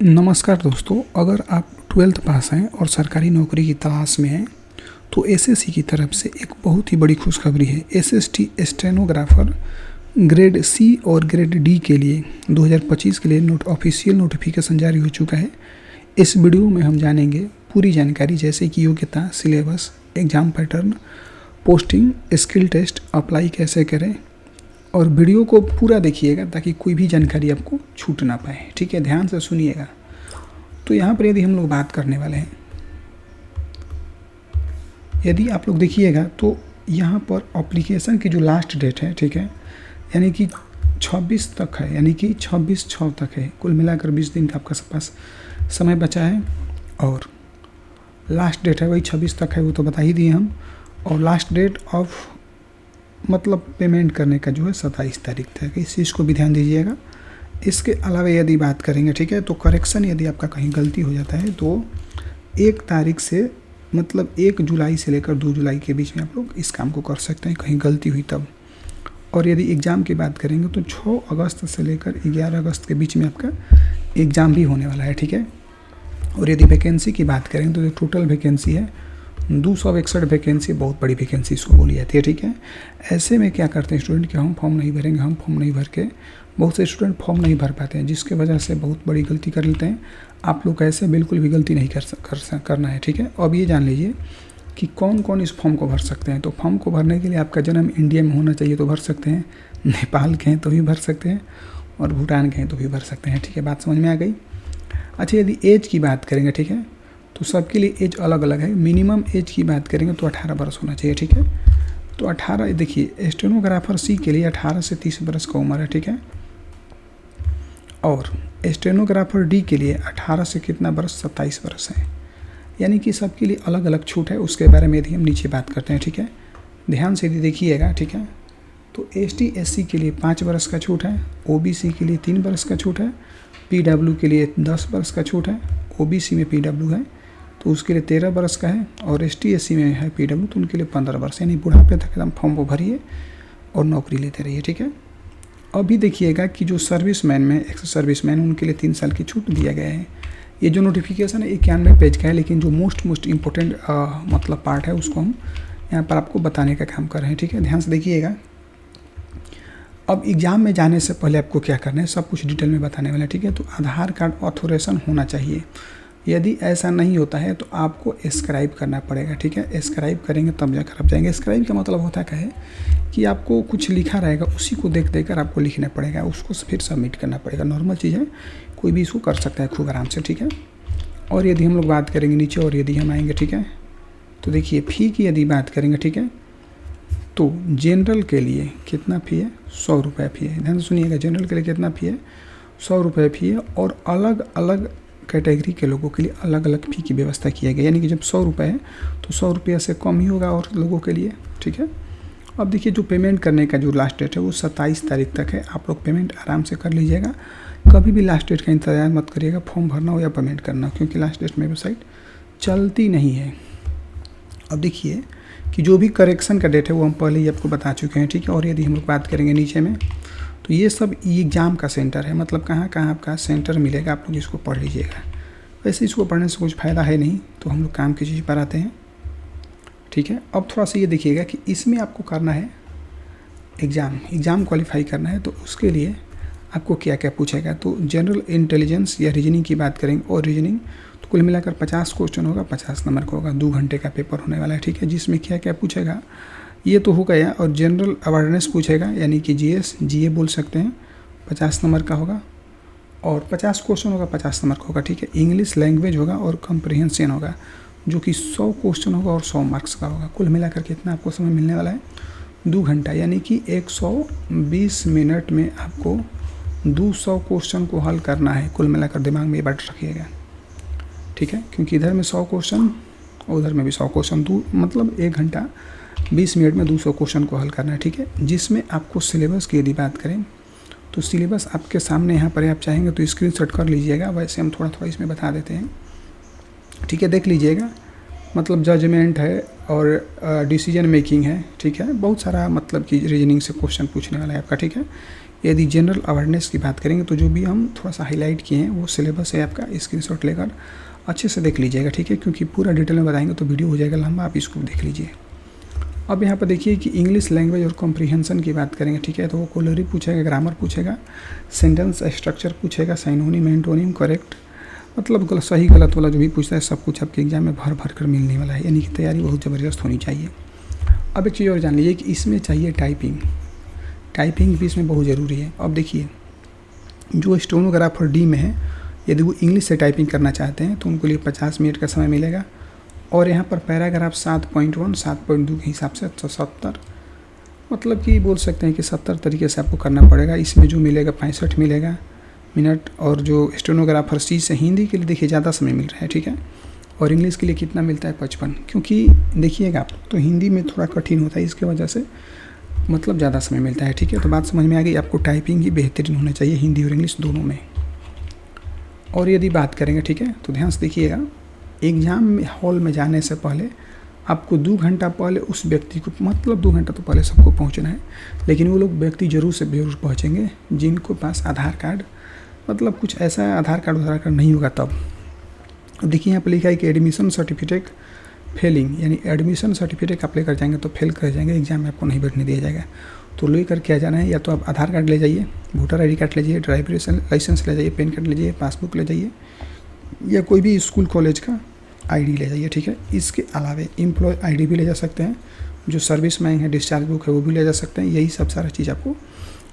नमस्कार दोस्तों, अगर आप 12th पास हैं और सरकारी नौकरी की तलाश में हैं तो एसएससी की तरफ से एक बहुत ही बड़ी खुशखबरी है। एसएसटी स्टेनोग्राफर ग्रेड सी और ग्रेड डी के लिए 2025 के लिए ऑफिशियल नोटिफिकेशन जारी हो चुका है। इस वीडियो में हम जानेंगे पूरी जानकारी, जैसे कि योग्यता, syllabus, exam pattern, posting, skill test, apply कैसे करें, और वीडियो को पूरा देखिएगा ताकि कोई भी जानकारी आपको छूट ना पाए। ठीक है, ध्यान से सुनिएगा। तो यहाँ पर यदि हम लोग बात करने वाले हैं, यदि आप लोग देखिएगा तो यहाँ पर एप्लीकेशन की जो लास्ट डेट है, ठीक है, यानी कि 26 तक है, यानी कि 26/6 तक है। कुल मिलाकर 20 दिन का आपका पास समय बचा है और लास्ट डेट है वही 26 तक है, वो तो बता ही दिए हम। और लास्ट डेट ऑफ मतलब पेमेंट करने का जो है 27 तारीख तक, इस चीज़ को भी ध्यान दीजिएगा। इसके अलावा यदि बात करेंगे, ठीक है, तो करेक्शन यदि आपका कहीं गलती हो जाता है तो 1 तारीख से मतलब 1 जुलाई से लेकर 2 जुलाई के बीच में आप लोग इस काम को कर सकते हैं, कहीं गलती हुई तब। और यदि एग्ज़ाम की बात करेंगे तो 6 अगस्त से लेकर 11 अगस्त के बीच में आपका एग्ज़ाम भी होने वाला है। ठीक है, और यदि वैकेंसी की बात करेंगे तो जो टोटल वैकेंसी है 261 वैकेंसी, बहुत बड़ी वैकेंसी इसको बोली जाती है। ठीक है, ऐसे में क्या करते हैं स्टूडेंट कि हम फॉर्म नहीं भरेंगे, हम फॉर्म नहीं भर के, बहुत से स्टूडेंट फॉर्म नहीं भर पाते हैं, जिसके वजह से बहुत बड़ी गलती कर लेते हैं। आप लोग ऐसे बिल्कुल भी गलती नहीं करना है। ठीक है, अब ये जान लीजिए कि कौन कौन इस फॉर्म को भर सकते हैं। तो फॉर्म को भरने के लिए आपका जन्म इंडिया में होना चाहिए तो भर सकते हैं, नेपाल के हैं तो भी भर सकते हैं, और भूटान के हैं तो भी भर सकते हैं। ठीक है, बात समझ में आ गई। अच्छा, यदि एज की बात करेंगे, ठीक है, तो सबके लिए एज अलग अलग है। मिनिमम एज की बात करेंगे तो 18 वर्ष होना चाहिए। ठीक है, तो 18, देखिए स्टेनोग्राफर सी के लिए 18 से 30 वर्ष का उम्र है। ठीक है, और स्टेनोग्राफर डी के लिए 18 से कितना वर्ष, 27 वर्ष है। यानी कि सबके लिए अलग अलग छूट है, उसके बारे में यदि हम नीचे बात करते हैं। ठीक है, ध्यान से यदि देखिएगा। ठीक है, तो एसटी एससी के लिए 5 वर्ष का छूट है, ओबीसी के लिए 3 वर्ष का छूट है, पीडब्ल्यू के लिए 10 वर्ष का छूट है। ओबीसी में पीडब्ल्यू है तो उसके लिए 13 वर्ष का है, और एसटी एससी में है पीडब्ल्यू तो उनके लिए 15 वर्ष। यानी बुढ़ापे तक एकदम फॉर्म को भरिए और नौकरी लेते रहिए। ठीक है, अभी देखिएगा कि जो सर्विसमैन में एक्स सर्विसमैन उनके लिए 3 साल की छूट दिया गया है। ये जो नोटिफिकेशन है 91 पेज का है, लेकिन जो मोस्ट इम्पोर्टेंट मतलब पार्ट है उसको हम यहाँ पर आपको बताने का काम कर रहे हैं। ठीक है, ध्यान से देखिएगा। अब एग्ज़ाम में जाने से पहले आपको क्या करना है, सब कुछ डिटेल में बताने वाला है। ठीक है, तो आधार कार्ड ऑथोराइजेशन होना चाहिए। यदि ऐसा नहीं होता है तो आपको स्क्राइब करना पड़ेगा। ठीक है, स्क्राइब करेंगे तब जाकर आप जाएंगे। स्क्राइब का मतलब होता क्या है कि आपको कुछ लिखा रहेगा, उसी को देख कर आपको लिखना पड़ेगा, उसको फिर सबमिट करना पड़ेगा। नॉर्मल चीज़ है, कोई भी इसको कर सकता है खूब आराम से। ठीक है, और यदि हम लोग बात करेंगे नीचे, और यदि हम आएंगे, ठीक है, तो देखिए फ़ी की यदि बात करेंगे, ठीक है, तो जनरल के लिए कितना फ़ी है, 100 रुपये फ़ी है। ध्यान से सुनिएगा, जनरल के लिए कितना फ़ी है, 100 रुपये फ़ी है। और अलग अलग कैटेगरी के लोगों के लिए अलग अलग फ़ी की व्यवस्था किया गया। यानी कि जब 100 रुपये है तो 100 रुपये से कम ही होगा और लोगों के लिए। ठीक है, अब देखिए जो पेमेंट करने का जो लास्ट डेट है वो 27 तारीख तक है। आप लोग पेमेंट आराम से कर लीजिएगा, कभी भी लास्ट डेट का इंतजार मत करिएगा, फॉर्म भरना हो या पेमेंट करना हो, क्योंकि लास्ट डेट में वेबसाइट चलती नहीं है। अब देखिए कि जो भी करेक्शन का डेट है वो हम पहले ही आपको बता चुके हैं। ठीक है, और यदि हम लोग बात करेंगे नीचे में, तो ये सब एग्ज़ाम का सेंटर है, मतलब कहाँ कहाँ आपका सेंटर मिलेगा, आप लोग इसको पढ़ लीजिएगा। वैसे इसको पढ़ने से कुछ फ़ायदा है नहीं, तो हम लोग काम की चीज़ पर आते हैं। ठीक है, अब थोड़ा सा ये देखिएगा कि इसमें आपको करना है एग्ज़ाम क्वालिफाई करना है, तो उसके लिए आपको क्या क्या पूछेगा। तो जनरल इंटेलिजेंस या रीजनिंग की बात करेंगे, और रीजनिंग तो कुल मिलाकर 50 क्वेश्चन होगा, 50 नंबर का होगा, 2 घंटे का पेपर होने वाला है। ठीक है, जिसमें क्या क्या पूछेगा ये तो हो गया। और जनरल अवेयरनेस पूछेगा, यानी कि जीए बोल सकते हैं, 50 नंबर का होगा, और 50 क्वेश्चन होगा, 50 नंबर का होगा। ठीक है, इंग्लिश लैंग्वेज होगा और कम्प्रिहेंशन होगा, जो कि 100 क्वेश्चन होगा और 100 मार्क्स का होगा। कुल मिलाकर कितना आपको समय मिलने वाला है, 2 घंटा, यानी कि 120 मिनट में आपको 200 क्वेश्चन को हल करना है। कुल मिलाकर दिमाग में ये बात रखिएगा। ठीक है, क्योंकि इधर में 100 क्वेश्चन और उधर में भी 100 क्वेश्चन, मतलब 1 घंटा 20 मिनट में 200 क्वेश्चन को हल करना है। ठीक है, जिसमें आपको सिलेबस की यदि बात करें तो सिलेबस आपके सामने यहाँ पर, आप चाहेंगे तो स्क्रीनशॉट कर लीजिएगा, वैसे हम थोड़ा थोड़ा इसमें बता देते हैं। ठीक है, देख लीजिएगा, मतलब जजमेंट है और डिसीजन मेकिंग है। ठीक है, बहुत सारा मतलब कि रीजनिंग से क्वेश्चन पूछने वाला है आपका। ठीक है, यदि जनरल अवेयरनेस की बात करेंगे तो जो भी हम थोड़ा सा हाईलाइट किए हैं वो सिलेबस है आपका, स्क्रीनशॉट लेकर अच्छे से देख लीजिएगा, ठीक है, क्योंकि पूरा डिटेल में बताएंगे तो वीडियो हो जाएगा लंबा, आप इसको देख लीजिए। अब यहाँ पर देखिए कि इंग्लिश लैंग्वेज और कॉम्प्रीहेंशन की बात करेंगे, ठीक है, तो वो वोकैब्युलरी पूछेगा, ग्रामर पूछेगा, सेंटेंस स्ट्रक्चर पूछेगा, साइनोनिम एंटोनिम करेक्ट, मतलब सही गलत वाला जो भी पूछता है सब कुछ आपके एग्जाम में भर भर कर मिलने वाला है, यानी कि तैयारी बहुत ज़बरदस्त होनी चाहिए। अब एक चीज़ और जान लीजिए कि इसमें चाहिए टाइपिंग भी इसमें बहुत ज़रूरी है। अब देखिए जो स्टेनोग्राफर डी में है, यदि वो इंग्लिश से टाइपिंग करना चाहते हैं तो उनको लिए 50 मिनट का समय मिलेगा, और यहाँ पर पैराग्राफ 7.1 7.2 के हिसाब से 70, मतलब कि बोल सकते हैं कि 70 तरीके से आपको करना पड़ेगा। इसमें जो मिलेगा 65 मिलेगा मिनट, और जो स्टेनोग्राफर सी से हिंदी के लिए देखिए ज़्यादा समय मिल रहा है, ठीक है, और इंग्लिश के लिए कितना मिलता है 55, क्योंकि देखिएगा आप तो हिंदी में थोड़ा कठिन होता है, इसके वजह से मतलब ज़्यादा समय मिलता है, ठीक है। तो बात समझ में आ गई, आपको टाइपिंग ही बेहतरीन होना चाहिए हिंदी और इंग्लिश दोनों में। और यदि बात करेंगे, ठीक है, तो ध्यान से देखिएगा, एग्ज़ाम में हॉल में जाने से पहले आपको 2 घंटा पहले उस व्यक्ति को, मतलब 2 घंटा तो पहले सबको पहुंचना है, लेकिन वो लोग व्यक्ति ज़रूर से ज़रूर पहुंचेंगे जिनको पास आधार कार्ड, मतलब कुछ ऐसा आधार कार्ड नहीं होगा तब। देखिए यहाँ पर लिखा है कि एडमिशन सर्टिफिकेट फेलिंग, यानी एडमिशन सर्टिफिकेट आप लेकर जाएंगे तो फेल कर जाएंगे, एग्जाम में आपको नहीं बैठने दिया जाएगा। तो लेकर क्या जाना है, या तो आप आधार कार्ड ले जाइए, वोटर ID कार्ड ले जाइए, ड्राइविंग लाइसेंस ले जाइए, पैन कार्ड ले जाइए, पासबुक ले जाइए, या कोई भी स्कूल कॉलेज का ID ले जाइए, ठीक है। इसके अलावा एम्प्लॉय ID भी ले जा सकते हैं, जो सर्विस मैन है, डिस्चार्ज बुक है वो भी ले जा सकते हैं, यही सब सारा चीज़ आपको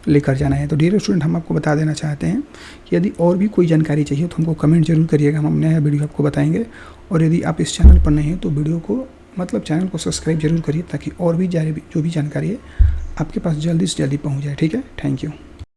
लेकर जाना है। तो डियर स्टूडेंट, हम आपको बता देना चाहते हैं कि यदि और भी कोई जानकारी चाहिए तो हमको कमेंट जरूर करिएगा, हम नया वीडियो आपको बताएंगे। और यदि आप इस चैनल पर नहीं हैं तो वीडियो को, मतलब चैनल को सब्सक्राइब जरूर करिए, ताकि और भी जो भी जानकारी है आपके पास जल्दी से जल्दी पहुंच जाए, ठीक है। Thank you.